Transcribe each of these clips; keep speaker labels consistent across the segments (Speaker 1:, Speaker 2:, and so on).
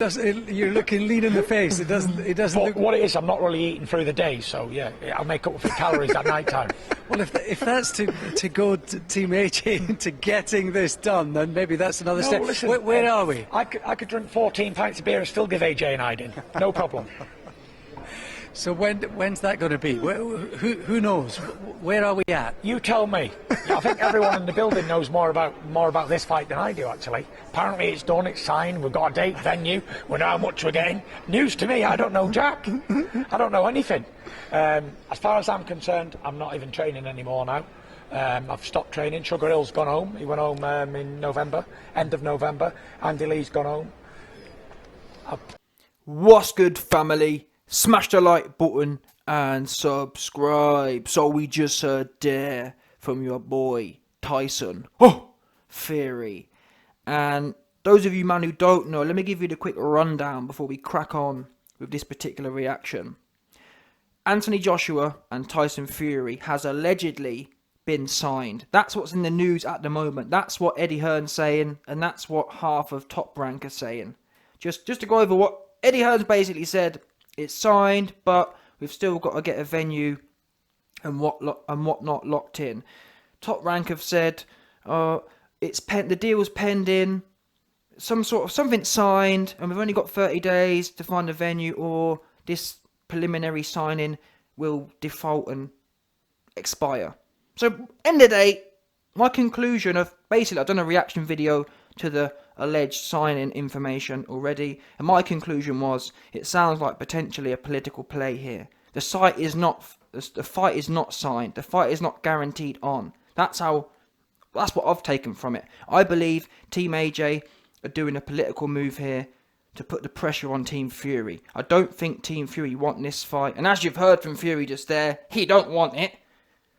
Speaker 1: You're looking lean in the face. It doesn't. It doesn't.
Speaker 2: But
Speaker 1: Look...
Speaker 2: what it is, I'm not really eating through the day, so yeah, I'll make up for calories at night time.
Speaker 1: Well, if that's to go to Team AJ into getting this done, then maybe that's another step.
Speaker 2: Listen,
Speaker 1: where are we?
Speaker 2: I could drink 14 pints of beer and still give AJ an hiding. No problem.
Speaker 1: So when's that going to be? Who knows? Where are we at?
Speaker 2: You tell me. I think everyone in the building knows more about this fight than I do, actually. Apparently it's done, it's signed, we've got a date, venue, we know how much we're getting. News to me, I don't know jack. I don't know anything. As far as I'm concerned, I'm not even training anymore now. I've stopped training. Sugar Hill's gone home. He went home in November, end of November. Andy Lee's gone home.
Speaker 3: What's good, family? Smash the like button and subscribe. So we just heard there from your boy Tyson. Fury. And those of you, man, who don't know, let me give you the quick rundown before we crack on with this particular reaction. Anthony Joshua and Tyson Fury has allegedly been signed. That's what's in the news at the moment. That's what Eddie Hearn's saying, and that's what half of Top Rank are saying. Just to go over what Eddie Hearn's basically said. It's signed, but we've still got to get a venue and whatnot locked in. Top Rank have said the deal's pending, something signed, and we've only got 30 days to find a venue, or this preliminary signing will default and expire. So, end of the day, my conclusion of basically, I've done a reaction video to the alleged signing information already, and my conclusion was it sounds like potentially a political play here. The fight is not signed. The fight is not guaranteed on. That's what I've taken from it. I believe Team AJ are doing a political move here to put the pressure on Team Fury. I don't think Team Fury want this fight, and as you've heard from Fury just there, he don't want it.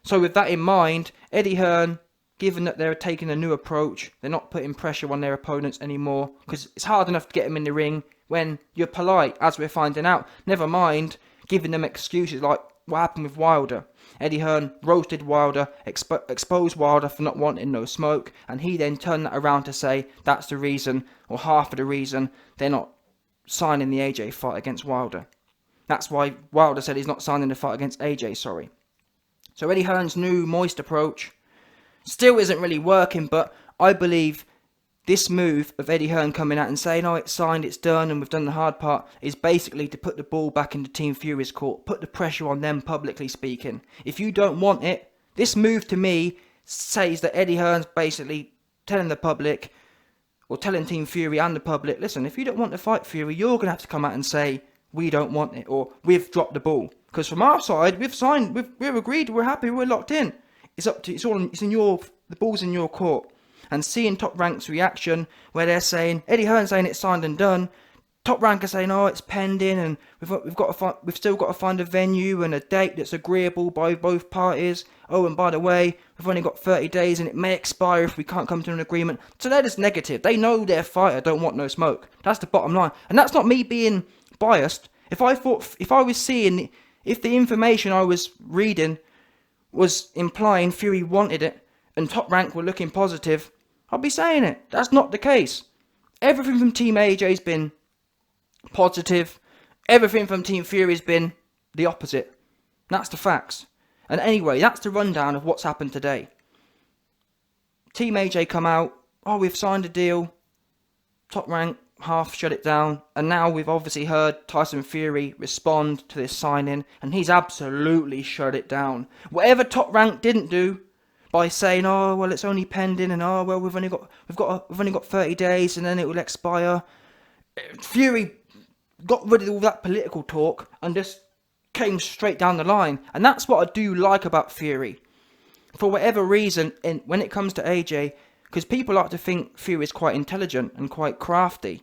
Speaker 3: So with that in mind, Eddie Hearn, given that they're taking a new approach, they're not putting pressure on their opponents anymore, because it's hard enough to get them in the ring when you're polite, as we're finding out. Never mind giving them excuses like what happened with Wilder. Eddie Hearn roasted Wilder, exposed Wilder for not wanting no smoke, and he then turned that around to say that's the reason, or half of the reason, they're not signing the AJ fight against Wilder. That's why Wilder said he's not signing the fight against AJ, sorry. So Eddie Hearn's new moist approach still isn't really working, but I believe this move of Eddie Hearn coming out and saying, oh, it's signed, it's done, and we've done the hard part, is basically to put the ball back into Team Fury's court, put the pressure on them, publicly speaking. If you don't want it, this move to me says that Eddie Hearn's basically telling the public, or telling Team Fury and the public, listen, if you don't want to fight Fury, you're going to have to come out and say, we don't want it, or we've dropped the ball. Because from our side, we've signed, we've agreed, we're happy, we're locked in. The ball's in your court. And seeing Top Rank's reaction, where they're saying, Eddie Hearn saying it's signed and done, Top Rank are saying, oh, it's pending, and we've still got to find a venue and a date that's agreeable by both parties. Oh, and by the way, we've only got 30 days and it may expire if we can't come to an agreement. So they're just negative. They know their fighter don't want no smoke. That's the bottom line. And that's not me being biased. If the information I was reading was implying Fury wanted it and Top Rank were looking positive, I'll be saying it. That's not the case. Everything from Team AJ's been positive. Everything from Team Fury's been the opposite. That's the facts. And anyway, that's the rundown of what's happened today. Team AJ come out, oh, we've signed a deal. Top Rank half shut it down, and now we've obviously heard Tyson Fury respond to this signing, and he's absolutely shut it down. Whatever Top Rank didn't do by saying, oh well, it's only pending, and oh well, we've only got 30 days, and then it will expire. Fury got rid of all that political talk and just came straight down the line, and that's what I do like about Fury. For whatever reason, when it comes to AJ, because people like to think Fury is quite intelligent and quite crafty.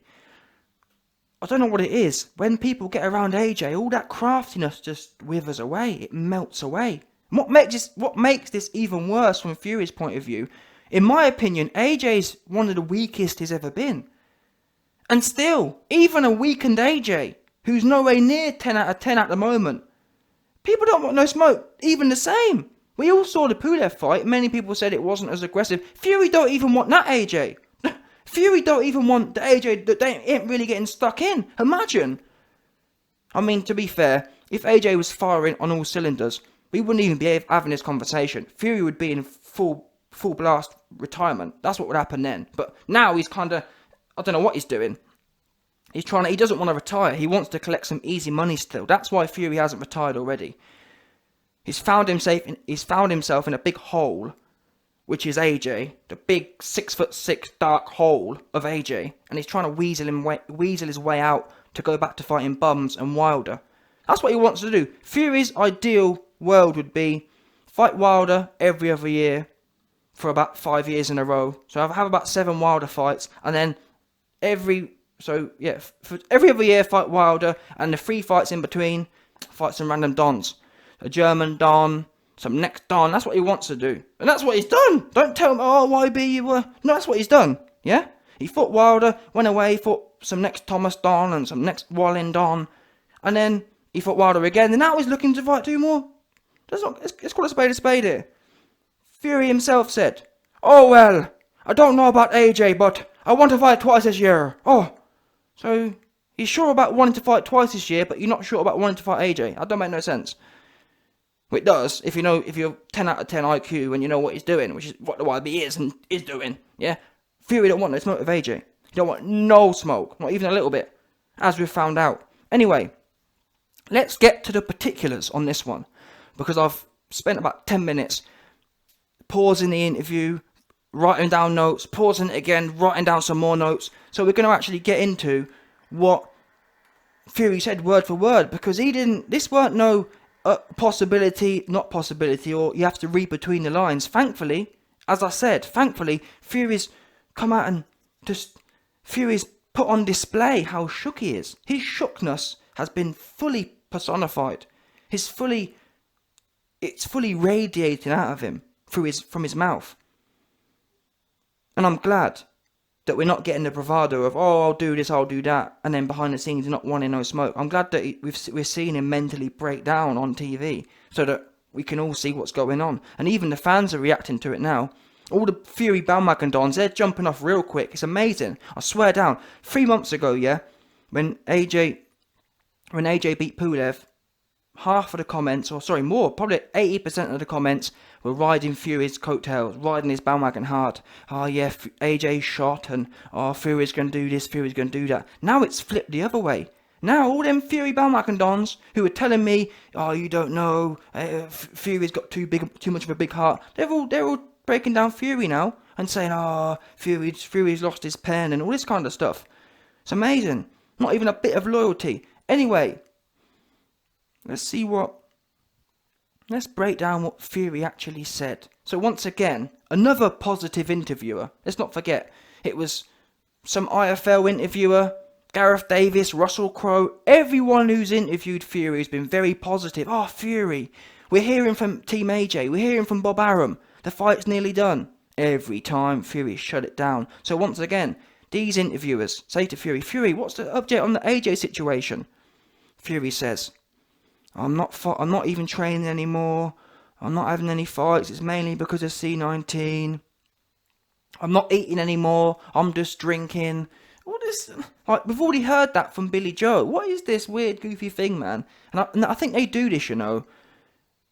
Speaker 3: I don't know what it is. When people get around AJ, all that craftiness just withers away. It melts away. And what makes this even worse from Fury's point of view, in my opinion, AJ's one of the weakest he's ever been. And still, even a weakened AJ, who's nowhere near 10 out of 10 at the moment, people don't want no smoke. Even the same. We all saw the Pulev fight. Many people said it wasn't as aggressive. Fury don't even want that AJ. Fury don't even want the AJ that they ain't really getting stuck in. Imagine. I mean, to be fair, if AJ was firing on all cylinders, we wouldn't even be having this conversation. Fury would be in full blast retirement. That's what would happen then. But now he's kind of, I don't know what he's doing. He doesn't want to retire. He wants to collect some easy money still. That's why Fury hasn't retired already. He's found himself in a big hole, which is AJ, the big 6'6" dark hole of AJ, and he's trying to weasel his way out to go back to fighting Bums and Wilder. That's what he wants to do. Fury's ideal world would be fight Wilder every other year for about 5 years in a row. So I'll have about 7 Wilder fights, and then for every other year fight Wilder, and the 3 fights in between fight some random dons, a German don, some next don. That's what he wants to do, and that's what he's done. Don't tell me, oh YB, you were. No, that's what he's done. Yeah, he fought Wilder, went away, fought some next Thomas don and some next Wallin don, and then he fought Wilder again, and now he's looking to fight 2 more. Let's call a spade here. Fury himself said, "Oh well, I don't know about AJ, but I want to fight twice this year." Oh, so you're sure about wanting to fight twice this year, but you're not sure about wanting to fight AJ? That don't make no sense. Well, it does if you're 10 out of 10 IQ and you know what he's doing, which is what the YB is and is doing. Yeah, Fury don't want no smoke with AJ. He don't want no smoke, not even a little bit, as we've found out. Anyway, let's get to the particulars on this one, because I've spent about 10 minutes pausing the interview, writing down notes, pausing it again, writing down some more notes. So we're going to actually get into what Fury said word for word, because this weren't no possibility, not possibility, or you have to read between the lines. Thankfully, as I said, Fury's come out and Fury's put on display how shook he is. His shookness has been fully personified. It's fully radiating out of him from his mouth. And I'm glad that we're not getting the bravado of, oh, I'll do this, I'll do that, and then behind the scenes not wanting no smoke. I'm glad that we're seeing him mentally break down on TV so that we can all see what's going on. And even the fans are reacting to it now. All the Fury bandwagon dons, they're jumping off real quick. It's amazing. I swear down. 3 months ago, yeah, when AJ beat Pulev, half of the comments, or sorry, more, probably 80% of the comments were riding Fury's coattails, riding his bandwagon hard. Oh yeah, AJ's shot, and oh, Fury's going to do this, Fury's going to do that. Now it's flipped the other way. Now all them Fury bandwagon dons who were telling me, oh, you don't know, Fury's got too much of a big heart. They're all breaking down Fury now and saying, oh, Fury's lost his pen and all this kind of stuff. It's amazing. Not even a bit of loyalty. Anyway, let's break down what Fury actually said. So once again, another positive interviewer. Let's not forget, it was some IFL interviewer, Gareth Davis, Russell Crowe. Everyone who's interviewed Fury has been very positive. Oh, Fury. We're hearing from Team AJ. We're hearing from Bob Arum. The fight's nearly done. Every time Fury shut it down. So once again, these interviewers say to Fury, Fury, what's the update on the AJ situation? Fury says, I'm not even training anymore. I'm not having any fights. It's mainly because of C19. I'm not eating anymore. I'm just drinking. What is, like, we've already heard that from Billy Joe. What is this weird, goofy thing, man? And I think they do this, you know.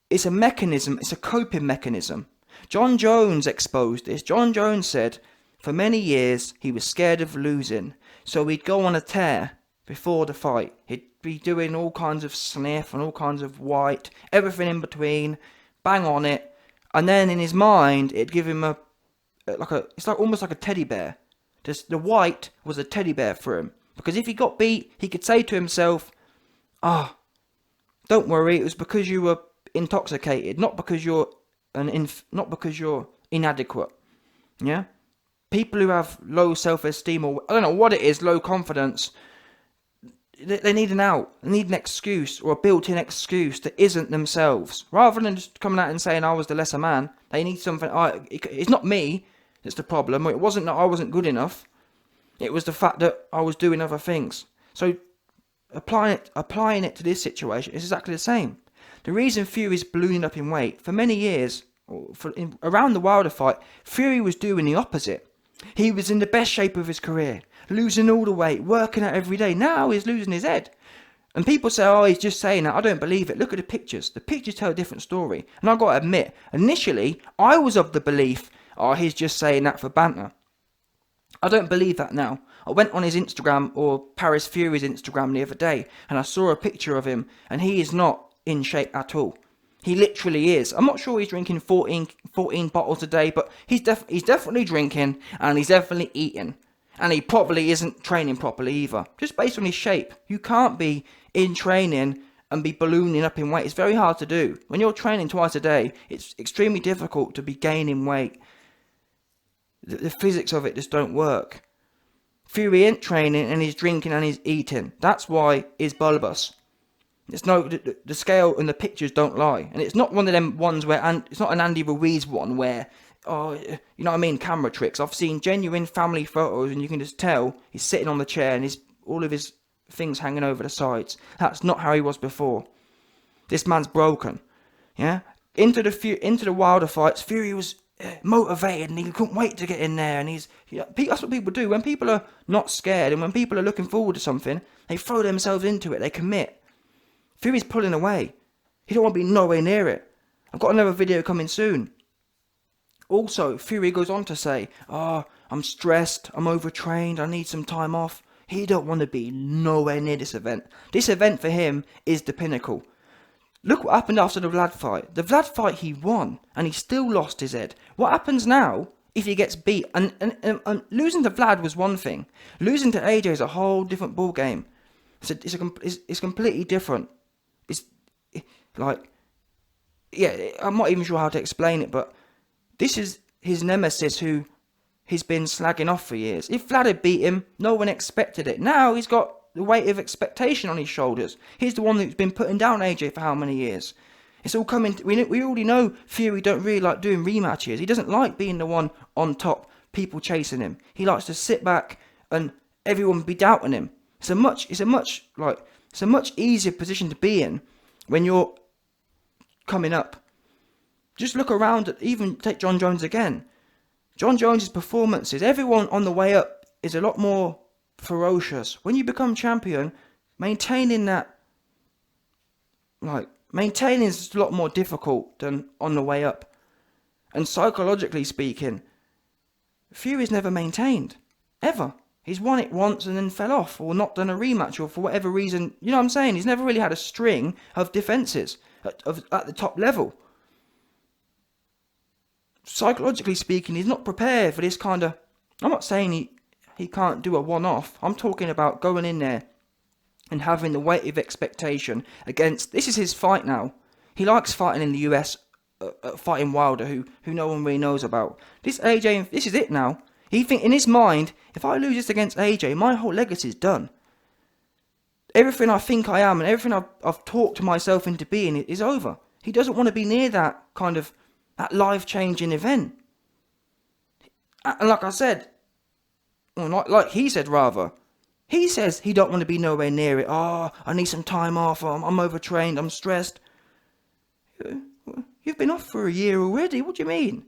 Speaker 3: It's a mechanism. It's a coping mechanism. John Jones exposed this. John Jones said, for many years, he was scared of losing. So he'd go on a tear before the fight. He'd be doing all kinds of sniff and all kinds of white, everything in between, bang on it, and then in his mind it'd give him it's like almost like a teddy bear. Just the white was a teddy bear for him, because if he got beat, he could say to himself, don't worry, it was because you were intoxicated, not because you're inadequate. Yeah, people who have low self-esteem, or I don't know what it is, low confidence, they need an out. They need an excuse, or a built-in excuse that isn't themselves. Rather than just coming out and saying I was the lesser man, they need something. It's not me that's the problem. It wasn't that I wasn't good enough. It was the fact that I was doing other things. So applying it to this situation is exactly the same. The reason Fury's ballooning up in weight, for many years, around the Wilder fight, Fury was doing the opposite. He was in the best shape of his career, losing all the weight, working out every day. Now he's losing his head. And people say, oh, he's just saying that. I don't believe it. Look at the pictures. The pictures tell a different story. And I've got to admit, initially, I was of the belief, oh, he's just saying that for banter. I don't believe that now. I went on his Instagram, or Paris Fury's Instagram the other day, and I saw a picture of him, and he is not in shape at all. He literally is. I'm not sure he's drinking 14 bottles a day, but he's definitely drinking, and he's definitely eating. And he probably isn't training properly either. Just based on his shape. You can't be in training and be ballooning up in weight. It's very hard to do. When you're training twice a day, it's extremely difficult to be gaining weight. The physics of it just don't work. Fury ain't training and he's drinking and he's eating. That's why he's bulbous. It's no, the scale and the pictures don't lie. And it's not one of them ones where, and it's not an Andy Ruiz one where, oh, you know what I mean, camera tricks. I've seen genuine family photos and you can just tell he's sitting on the chair and all of his things hanging over the sides. That's not how he was before. This man's broken. Yeah? Into the Wilder fights, Fury was motivated and he couldn't wait to get in there, and that's what people do. When people are not scared and when people are looking forward to something, they throw themselves into it, they commit. Fury's pulling away. He don't want to be nowhere near it. I've got another video coming soon. Also, Fury goes on to say, oh, I'm stressed, I'm overtrained, I need some time off. He don't want to be nowhere near this event. This event for him is the pinnacle. Look what happened after the Vlad fight. The Vlad fight he won, and he still lost his head. What happens now if he gets beat? And losing to Vlad was one thing. Losing to AJ is a whole different ball game. It's completely different. It's like, yeah, I'm not even sure how to explain it, but this is his nemesis who he's been slagging off for years. If Vlad had beat him, no one expected it. Now he's got the weight of expectation on his shoulders. He's the one who's been putting down AJ for how many years? It's all coming. We already know Fury don't really like doing rematches. He doesn't like being the one on top, people chasing him. He likes to sit back and everyone be doubting him. It's a much easier position to be in when you're coming up. Just look around at, even take John Jones again. John Jones's performances, everyone on the way up is a lot more ferocious. When you become champion, maintaining is a lot more difficult than on the way up. And psychologically speaking, Fury's never maintained. Ever. He's won it once and then fell off, or not done a rematch, or for whatever reason, you know what I'm saying? He's never really had a string of defences at the top level. Psychologically speaking, he's not prepared for this kind of... I'm not saying he can't do a one-off. I'm talking about going in there and having the weight of expectation against... This is his fight now. He likes fighting in the US, fighting Wilder, who no one really knows about. This AJ, this is it now. He think in his mind, if I lose this against AJ, my whole legacy is done. Everything I think I am and everything I've talked myself into being is over. He doesn't want to be near that kind of... that life-changing event. And like I said, well, like he said rather, he says he don't want to be nowhere near it. Oh, I need some time off, I'm overtrained, I'm stressed. You've been off for a year already, what do you mean?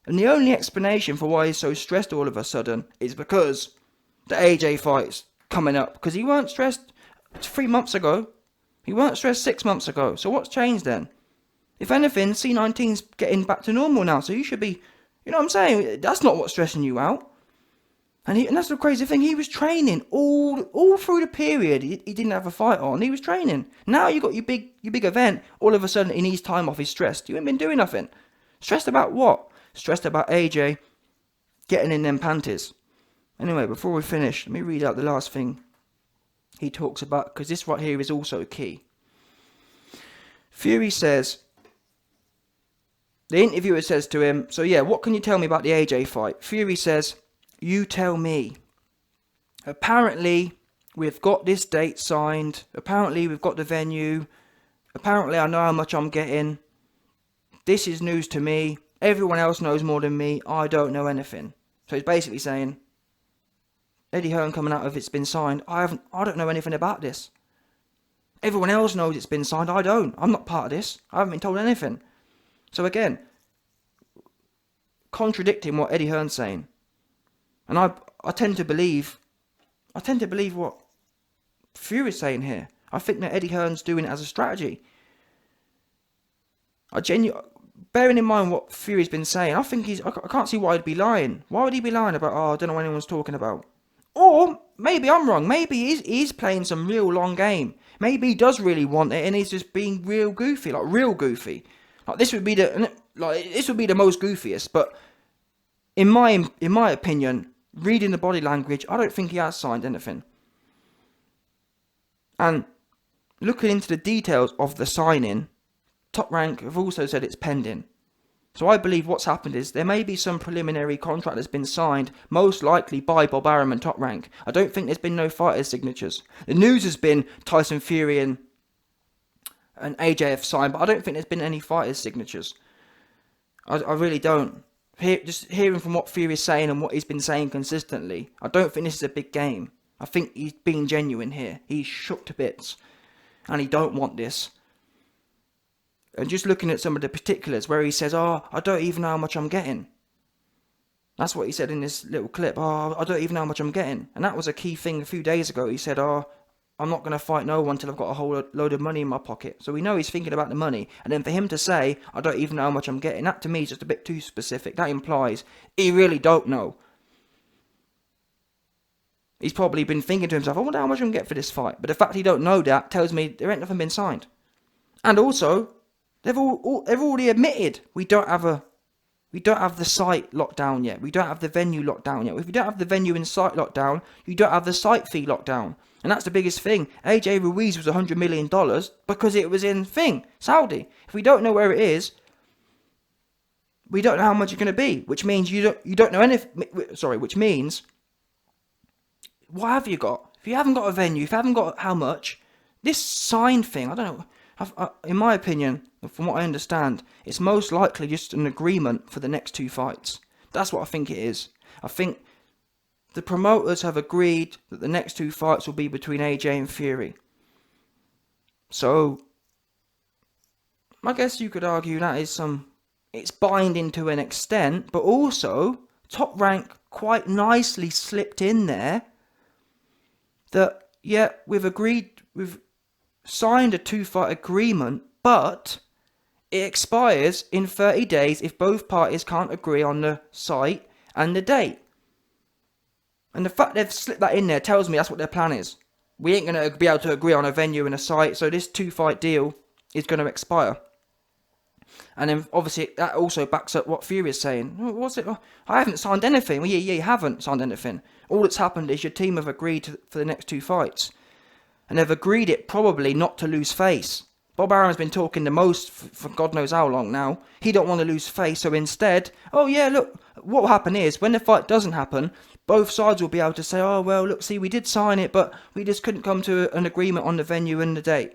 Speaker 3: And the only explanation for why he's so stressed all of a sudden is because the AJ fight's coming up. Because he weren't stressed 3 months ago. He weren't stressed 6 months ago. So what's changed then? If anything, C19's getting back to normal now, so you should be, you know what I'm saying? That's not what's stressing you out. And that's the crazy thing, he was training all through the period he didn't have a fight on, he was training. Now you got your big event, all of a sudden he needs time off, he's stressed. You ain't been doing nothing. Stressed about what? Stressed about AJ getting in them panties. Anyway, before we finish, let me read out the last thing he talks about, because this right here is also key. Fury says... The interviewer says to him, so yeah, what can you tell me about the AJ fight? Fury says, you tell me. Apparently, we've got this date signed. Apparently, we've got the venue. Apparently, I know how much I'm getting. This is news to me. Everyone else knows more than me. I don't know anything. So he's basically saying, Eddie Hearn coming out of it's been signed. I don't know anything about this. Everyone else knows it's been signed. I don't. I'm not part of this. I haven't been told anything. So again, contradicting what Eddie Hearn's saying. And I tend to believe what Fury's saying here. I think that Eddie Hearn's doing it as a strategy. Bearing in mind what Fury's been saying, I think I can't see why he'd be lying. Why would he be lying about, I don't know what anyone's talking about? Or maybe I'm wrong. Maybe he's playing some real long game. Maybe he does really want it and he's just being real goofy, like real goofy. Like this would be the most goofiest. But in my opinion, reading the body language, I don't think he has signed anything. And looking into the details of the signing, Top Rank have also said it's pending. So I believe what's happened is there may be some preliminary contract that's been signed, most likely by Bob Arum and Top Rank. I don't think there's been no fighters' signatures. The news has been Tyson Fury and AJ have signed, but I don't think there's been any fighters' signatures. I really don't. Just hearing from what Fury is saying and what he's been saying consistently, I don't think this is a big game. I think he's being genuine here. He's shook to bits. And he don't want this. And just looking at some of the particulars where he says, I don't even know how much I'm getting. That's what he said in this little clip. I don't even know how much I'm getting. And that was a key thing a few days ago. He said, I'm not going to fight no one till I've got a whole load of money in my pocket. So we know he's thinking about the money. And then for him to say, I don't even know how much I'm getting, that to me is just a bit too specific. That implies he really don't know. He's probably been thinking to himself, I wonder how much I'm going to get for this fight. But the fact he don't know that tells me there ain't nothing been signed. And also, they've already admitted we don't have the site locked down yet. We don't have the venue locked down yet. If you don't have the venue and site locked down, you don't have the site fee locked down. And that's the biggest thing. AJ Ruiz was $100 million because it was in Saudi. If we don't know where it is, we don't know how much it's going to be. Which means you don't know anything. Sorry, which means, what have you got? If you haven't got a venue, if you haven't got how much, this sign thing, I don't know. In my opinion, from what I understand, it's most likely just an agreement for the next two fights. That's what I think it is. I think the promoters have agreed that the next two fights will be between AJ and Fury. So, I guess you could argue that is it's binding to an extent, but also, Top Rank quite nicely slipped in there that, yeah, we've signed a two-fight agreement, but it expires in 30 days if both parties can't agree on the site and the date. And the fact they've slipped that in there tells me that's what their plan is. We ain't going to be able to agree on a venue and a site, so this two-fight deal is going to expire. And then, obviously, that also backs up what Fury is saying. What's it? I haven't signed anything. Well, yeah, you haven't signed anything. All that's happened is your team have agreed for the next two fights. And they've agreed it probably not to lose face. Bob Arum's been talking the most for God knows how long now. He don't want to lose face, so instead, oh yeah, look, what will happen is, when the fight doesn't happen, both sides will be able to say, oh well, look, see, we did sign it, but we just couldn't come to an agreement on the venue and the date.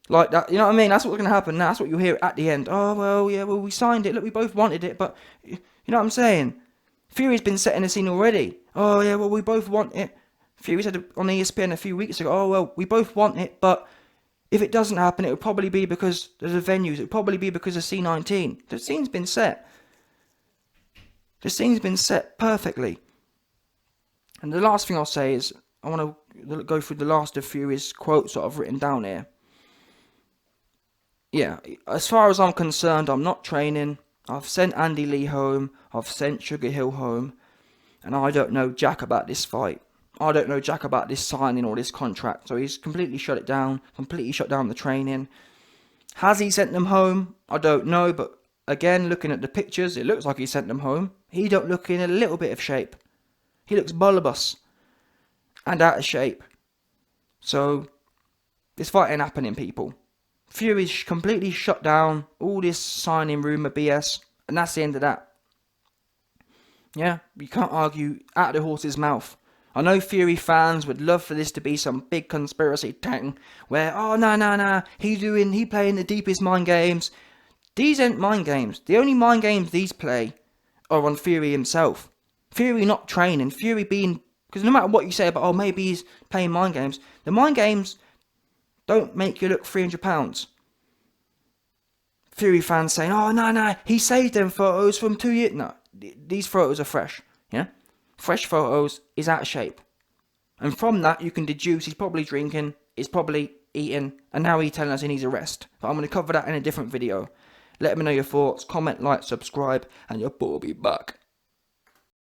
Speaker 3: Like that, you know what I mean? That's what's going to happen now. That's what you'll hear at the end. Oh, well, yeah, well, we signed it. Look, we both wanted it, but, you know what I'm saying? Fury's been setting the scene already. Oh, yeah, well, we both want it. Fury said on ESPN a few weeks ago, oh, well, we both want it, but if it doesn't happen, it would probably be because of the venues. It would probably be because of C19. The scene's been set. The scene's been set perfectly. And the last thing I'll say is, I want to go through the last of Fury's quotes that I've written down here. Yeah, as far as I'm concerned, I'm not training. I've sent Andy Lee home. I've sent Sugar Hill home. And I don't know jack about this fight. I don't know jack about this signing or this contract. So he's completely shut it down. Completely shut down the training. Has he sent them home? I don't know. But again, looking at the pictures, it looks like he sent them home. He don't look in a little bit of shape. He looks bulbous. And out of shape. So, this fight ain't happening, people. Fury's completely shut down all this signing rumour BS, and that's the end of that. Yeah, you can't argue out of the horse's mouth. I know Fury fans would love for this to be some big conspiracy thing, where, oh, no, he playing the deepest mind games. These ain't mind games. The only mind games these play are on Fury himself. Fury not training, Fury being, because no matter what you say about, oh, maybe he's playing mind games, the mind games don't make you look 300 pounds. Fury fans saying, oh, no, he saved them photos from 2 years. No, these photos are fresh, yeah? fresh photos, he's out of shape. And from that, you can deduce he's probably drinking, he's probably eating, and now he's telling us he needs a rest. But I'm going to cover that in a different video. Let me know your thoughts, comment, like, subscribe, and your boy will be back.